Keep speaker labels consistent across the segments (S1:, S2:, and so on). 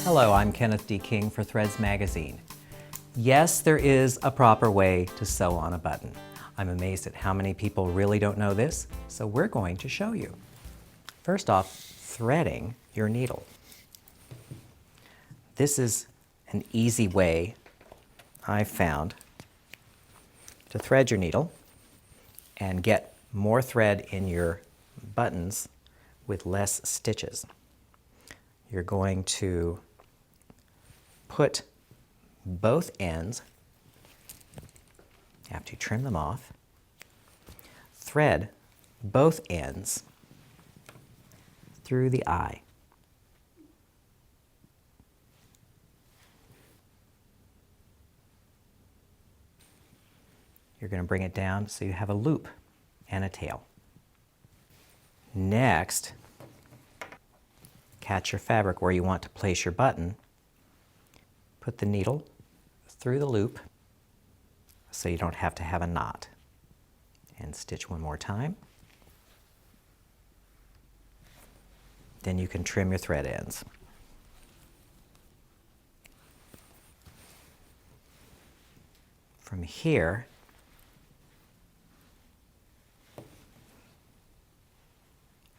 S1: Hello, I'm Kenneth D. King for Threads Magazine. Yes, there is a proper way to sew on a button. I'm amazed at how many people really don't know this, so we're going to show you. First off, threading your needle. This is an easy way I've found to thread your needle and get more thread in your buttons with less stitches. You're going to put both ends, after you trim them off, thread both ends through the eye. You're going to bring it down so you have a loop and a tail. Next, catch your fabric where you want to place your button. Put the needle through the loop so you don't have to have a knot. And stitch one more time. Then you can trim your thread ends. From here,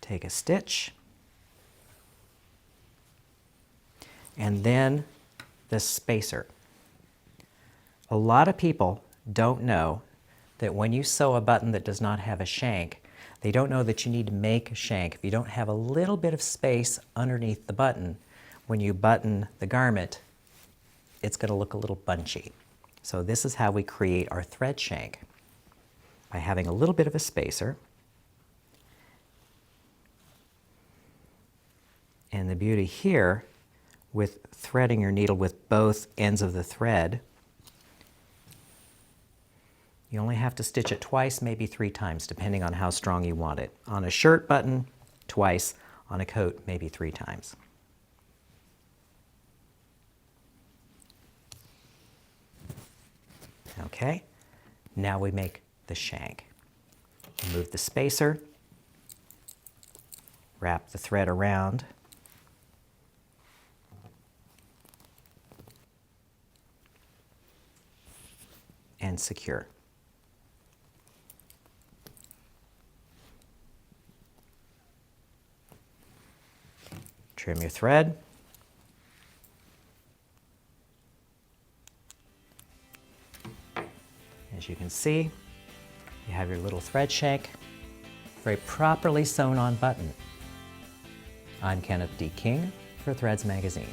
S1: take a stitch, and then the spacer. A lot of people don't know that when you sew a button that does not have a shank, they don't know that you need to make a shank. If you don't have a little bit of space underneath the button, when you button the garment, it's going to look a little bunchy. So this is how we create our thread shank, by having a little bit of a spacer. And the beauty here with threading your needle with both ends of the thread, you only have to stitch it twice, maybe 3 times, depending on how strong you want it. On a shirt button, twice. On a coat, maybe 3 times. Okay, now we make the shank. Remove the spacer, wrap the thread around, and secure. Trim your thread. As you can see, you have your little thread shank for a properly sewn on button. I'm Kenneth D. King for Threads Magazine.